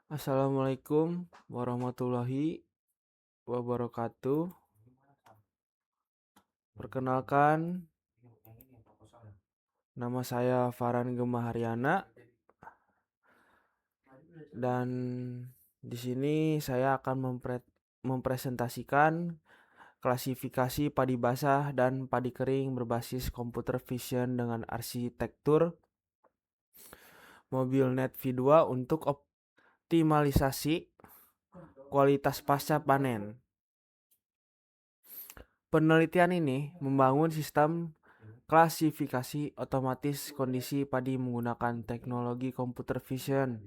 Assalamualaikum warahmatullahi wabarakatuh. Perkenalkan, nama saya Farhan Gemma Haryana dan di sini saya akan mempresentasikan klasifikasi padi basah dan padi kering berbasis computer vision dengan arsitektur mobil Net V2 untuk optimalisasi kualitas pasca panen. Penelitian ini membangun sistem klasifikasi otomatis kondisi padi menggunakan teknologi computer vision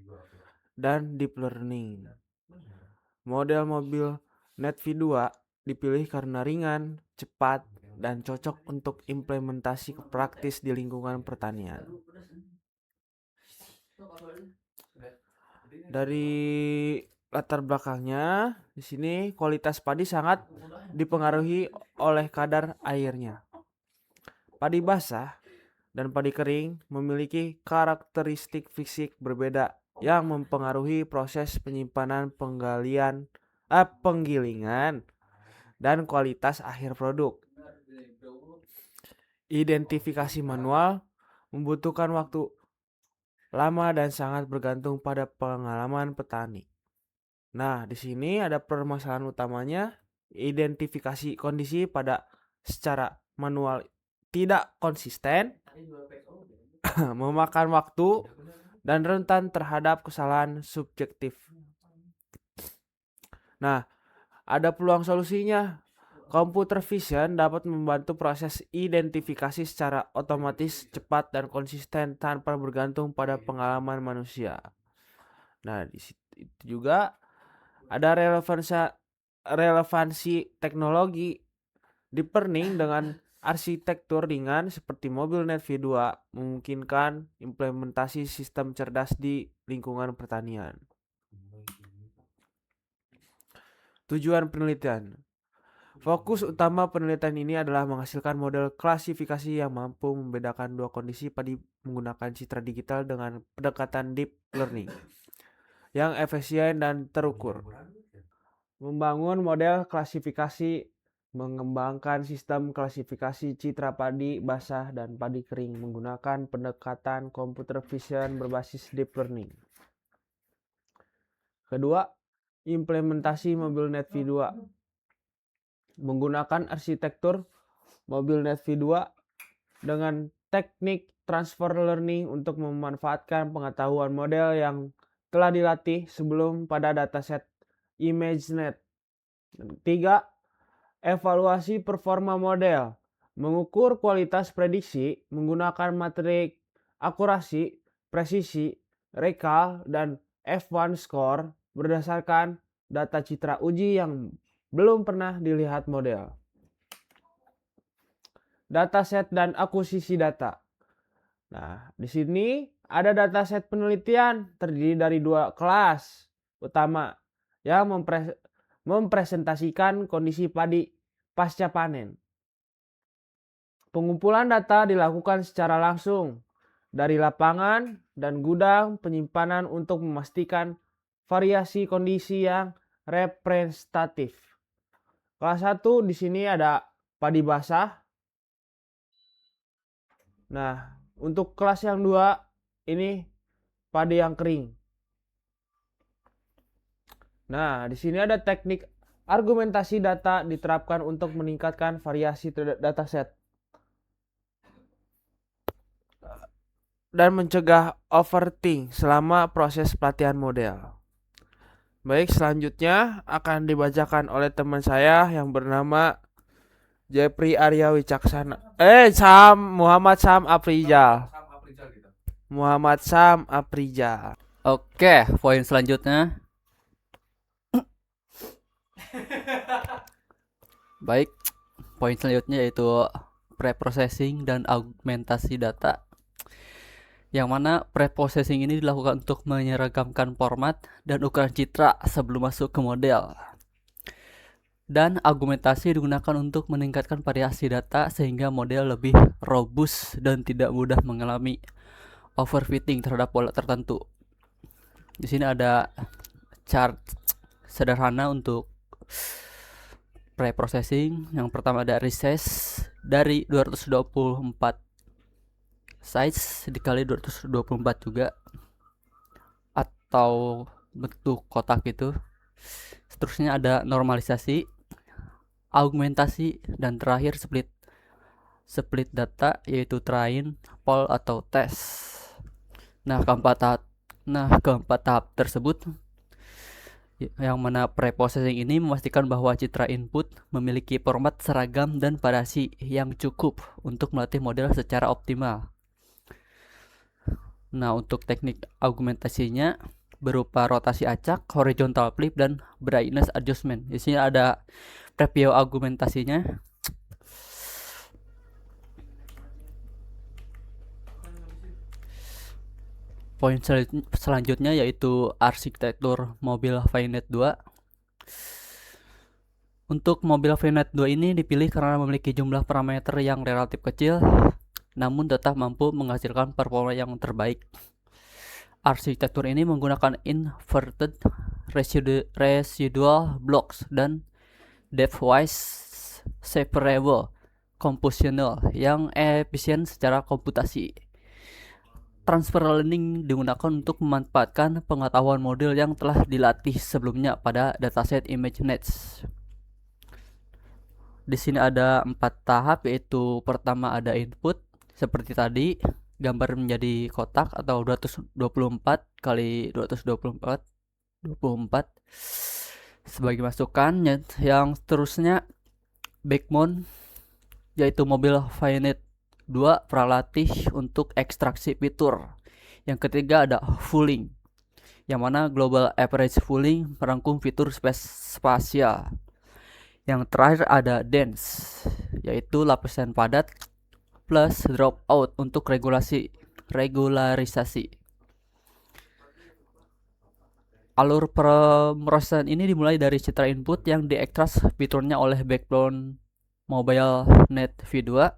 dan deep learning. Model mobil Net V2 dipilih karena ringan, cepat, dan cocok untuk implementasi praktis di lingkungan pertanian. Dari latar belakangnya, di sini kualitas padi sangat dipengaruhi oleh kadar airnya. Padi basah dan padi kering memiliki karakteristik fisik berbeda yang mempengaruhi proses penyimpanan, penggilingan, dan kualitas akhir produk. Identifikasi manual membutuhkan waktu lama dan sangat bergantung pada pengalaman petani. Nah, di sini ada permasalahan utamanya, identifikasi kondisi pada secara manual tidak konsisten, memakan waktu, dan rentan terhadap kesalahan subjektif. Nah, ada peluang solusinya. Computer vision dapat membantu proses identifikasi secara otomatis, cepat, dan konsisten tanpa bergantung pada pengalaman manusia. Nah, di situ juga ada relevansi teknologi. Deep learning dengan arsitektur ringan seperti mobil Net V2 memungkinkan implementasi sistem cerdas di lingkungan pertanian. Tujuan penelitian. Fokus utama penelitian ini adalah menghasilkan model klasifikasi yang mampu membedakan dua kondisi padi menggunakan citra digital dengan pendekatan deep learning yang efisien dan terukur. Membangun model klasifikasi, mengembangkan sistem klasifikasi citra padi basah dan padi kering menggunakan pendekatan computer vision berbasis deep learning. Kedua, implementasi mobil Net V2 menggunakan arsitektur mobil Net V2 dengan teknik transfer learning untuk memanfaatkan pengetahuan model yang telah dilatih sebelum pada dataset ImageNet. 3. Evaluasi performa model, mengukur kualitas prediksi menggunakan matrik akurasi, presisi, recall, dan F1 score berdasarkan data citra uji yang belum pernah dilihat model. Dataset dan akuisisi data. Nah, di sini ada dataset penelitian terdiri dari dua kelas utama yang mempresentasikan kondisi padi pasca panen. Pengumpulan data dilakukan secara langsung dari lapangan dan gudang penyimpanan untuk memastikan variasi kondisi yang representatif. Kelas 1 di sini ada padi basah. Nah, untuk kelas yang 2 ini padi yang kering. Nah, di sini ada teknik argumentasi data diterapkan untuk meningkatkan variasi dataset dan mencegah overthink selama proses pelatihan model. Baik, selanjutnya akan dibacakan oleh teman saya yang bernama Jeffrey Arya Wicaksana. Muhammad Sam Aprijal. Muhammad Sam Aprijal. Oke, poin selanjutnya. Baik, poin selanjutnya yaitu preprocessing dan augmentasi data. Yang mana preprocessing ini dilakukan untuk menyeragamkan format dan ukuran citra sebelum masuk ke model. Dan augmentasi digunakan untuk meningkatkan variasi data sehingga model lebih robust dan tidak mudah mengalami overfitting terhadap pola tertentu. Di sini ada chart sederhana untuk pre-processing. Yang pertama ada recess dari 224 size dikali 224 juga, atau bentuk kotak gitu. Seterusnya ada normalisasi, augmentasi, dan terakhir split data, yaitu train, poll, atau test. Nah, keempat tahap tersebut, yang mana preprocessing ini memastikan bahwa citra input memiliki format seragam dan variasi yang cukup untuk melatih model secara optimal. Nah, untuk teknik augmentasinya berupa rotasi acak, horizontal flip, dan brightness adjustment. Di sini ada preview augmentasinya. Poin selanjutnya yaitu arsitektur mobil ViNet 2. Untuk mobil ViNet 2 ini dipilih karena memiliki jumlah parameter yang relatif kecil, namun tetap mampu menghasilkan performa yang terbaik. Arsitektur ini menggunakan inverted residual blocks dan depth-wise separable compositional yang efisien secara komputasi. Transfer learning digunakan untuk memanfaatkan pengetahuan model yang telah dilatih sebelumnya pada dataset ImageNet. Di sini ada 4 tahap, yaitu pertama ada input seperti tadi, gambar menjadi kotak atau 224 kali 224 sebagai masukan. Yang seterusnya backbone, yaitu mobil ViNet 2 pralatih untuk ekstraksi fitur. Yang ketiga ada fooling, yang mana global average fooling merangkum fitur spasial. Yang terakhir ada dense, yaitu lapisan padat plus dropout untuk regularisasi. Alur pemrosesan ini dimulai dari citra input yang diekstrak fiturnya oleh backbone mobile net V2,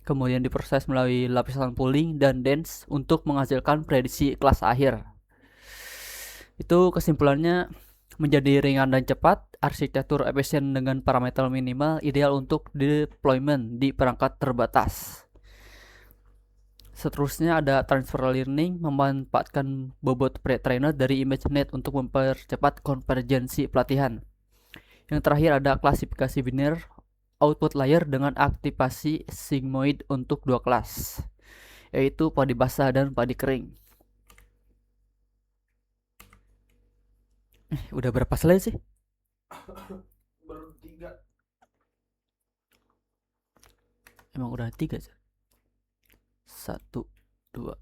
kemudian diproses melalui lapisan pooling dan dense untuk menghasilkan prediksi kelas akhir. Itu kesimpulannya, menjadi ringan dan cepat, arsitektur efisien dengan parameter minimal ideal untuk deployment di perangkat terbatas. Seterusnya ada transfer learning, memanfaatkan bobot pre-trainer dari ImageNet untuk mempercepat konvergensi pelatihan. Yang terakhir ada klasifikasi biner output layer dengan aktivasi sigmoid untuk 2 kelas, yaitu padi basah dan padi kering. Udah berapa slide sih? Baru 3. Emang udah 3 sih? 1, 2,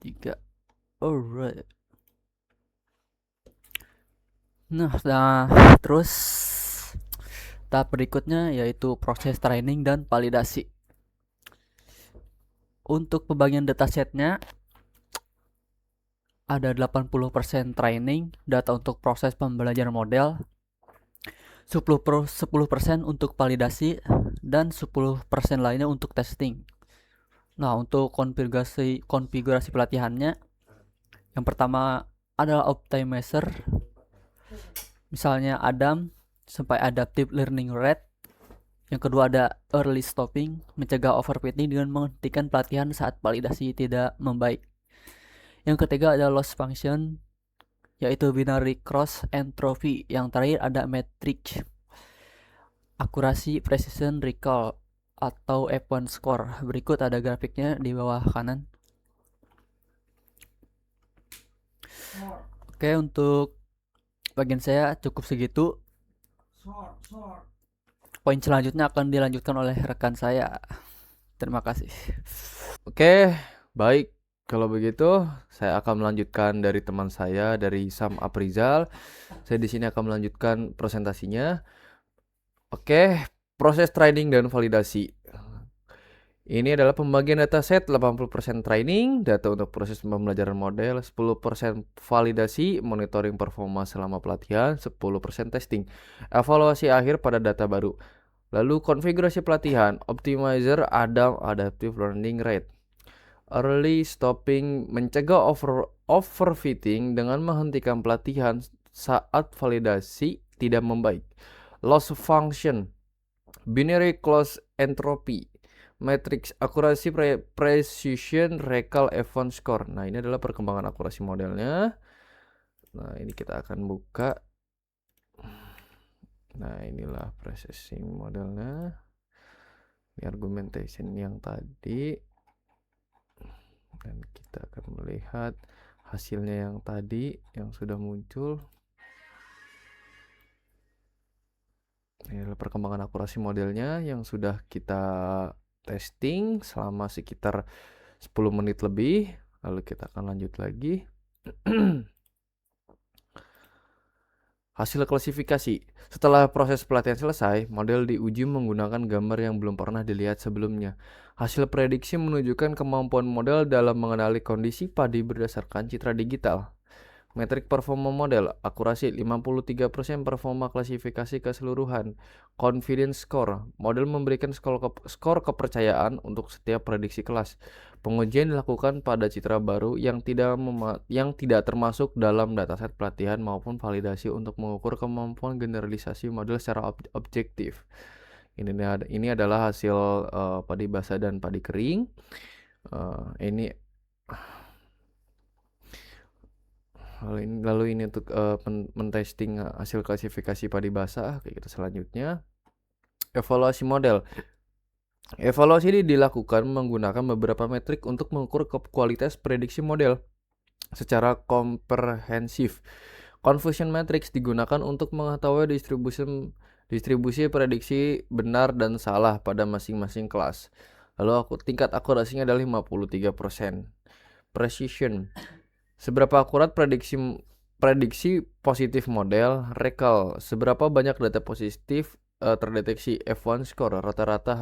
3. Alright. Nah, terus tahap berikutnya yaitu proses training dan validasi. Untuk pembagian datasetnya ada 80% training, data untuk proses pembelajaran model, 10% untuk validasi, dan 10% lainnya untuk testing. Nah, untuk konfigurasi pelatihannya, yang pertama adalah optimizer, misalnya Adam sampai adaptive learning rate. Yang kedua ada early stopping, mencegah overfitting dengan menghentikan pelatihan saat validasi tidak membaik. Yang ketiga ada loss function, yaitu binary cross entropy. Yang terakhir ada metric akurasi precision recall atau F1 score. Berikut ada grafiknya di bawah kanan. Oke, untuk bagian saya cukup segitu. Poin selanjutnya akan dilanjutkan oleh rekan saya. Terima kasih. Oke, baik. Kalau begitu, saya akan melanjutkan dari teman saya, dari Sam Aprizal. Saya di sini akan melanjutkan presentasinya. Oke, proses training dan validasi. Ini adalah pembagian dataset, 80% training, data untuk proses pembelajaran model, 10% validasi, monitoring performa selama pelatihan, 10% testing, evaluasi akhir pada data baru. Lalu konfigurasi pelatihan, optimizer, Adam, adaptive learning rate. Early stopping, mencegah overfitting dengan menghentikan pelatihan saat validasi tidak membaik. Loss function, binary close entropy, matrix akurasi, precision, recall, event score. Nah, ini adalah perkembangan akurasi modelnya. Nah, ini kita akan buka. Nah, inilah processing modelnya. Ini argumentation yang tadi. Dan kita akan melihat hasilnya yang tadi yang sudah muncul. Ini adalah perkembangan akurasi modelnya yang sudah kita testing selama sekitar 10 menit lebih. Lalu kita akan lanjut lagi. Hasil klasifikasi. Setelah proses pelatihan selesai, model diuji menggunakan gambar yang belum pernah dilihat sebelumnya. Hasil prediksi menunjukkan kemampuan model dalam mengenali kondisi padi berdasarkan citra digital. Metrik performa model, akurasi 53%, performa klasifikasi keseluruhan. Confidence score, model memberikan skor kepercayaan untuk setiap prediksi kelas. Pengujian dilakukan pada citra baru yang tidak termasuk dalam dataset pelatihan maupun validasi untuk mengukur kemampuan generalisasi model secara objektif. Ini adalah hasil padi basah dan padi kering. Ini Lalu ini untuk mentesting hasil klasifikasi padi basah. Oke, kita selanjutnya evaluasi model. Evaluasi ini dilakukan menggunakan beberapa metrik untuk mengukur kualitas prediksi model secara komprehensif. Confusion matrix digunakan untuk mengetahui distribusi prediksi benar dan salah pada masing-masing kelas. Lalu tingkat akurasinya adalah 53%. Precision, seberapa akurat prediksi positif model. Recall, seberapa banyak data positif terdeteksi. F1 score, rata-rata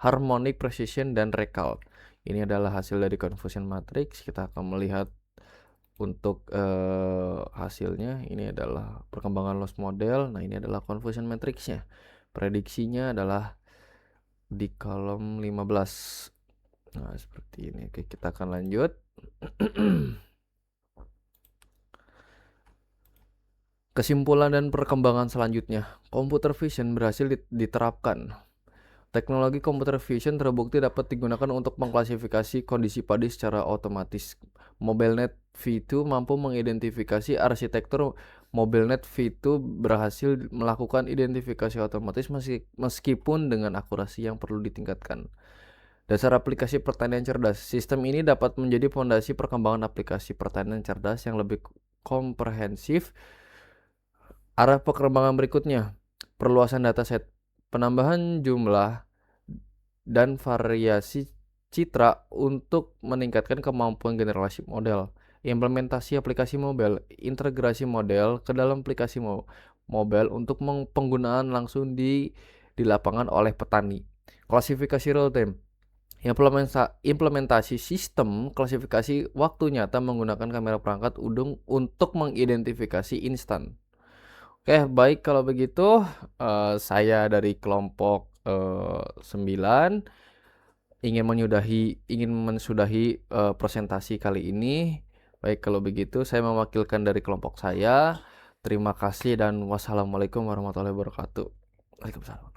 harmonic precision dan recall. Ini adalah hasil dari confusion matrix. Kita akan melihat untuk hasilnya. Ini adalah perkembangan loss model. Nah, ini adalah confusion matrixnya. Prediksinya adalah di kolom 15. Nah, seperti ini. Oke, kita akan lanjut. Kesimpulan dan perkembangan selanjutnya, computer vision berhasil diterapkan. Teknologi computer vision terbukti dapat digunakan untuk mengklasifikasi kondisi padi secara otomatis. MobileNet V2 mampu mengidentifikasi arsitektur. MobileNet V2 berhasil melakukan identifikasi otomatis meskipun dengan akurasi yang perlu ditingkatkan. Dasar aplikasi pertanian cerdas. Sistem ini dapat menjadi fondasi perkembangan aplikasi pertanian cerdas yang lebih komprehensif. Arah perkembangan berikutnya, perluasan dataset, penambahan jumlah dan variasi citra untuk meningkatkan kemampuan generasi model, implementasi aplikasi mobile, integrasi model ke dalam aplikasi mobile untuk penggunaan langsung di lapangan oleh petani. Klasifikasi real time, implementasi sistem klasifikasi waktu nyata menggunakan kamera perangkat udung untuk mengidentifikasi instan. Oke, baik kalau begitu saya dari kelompok 9 ingin mensudahi presentasi kali ini. Baik kalau begitu saya mewakilkan dari kelompok saya. Terima kasih dan wassalamualaikum warahmatullahi wabarakatuh. Waalaikumsalam.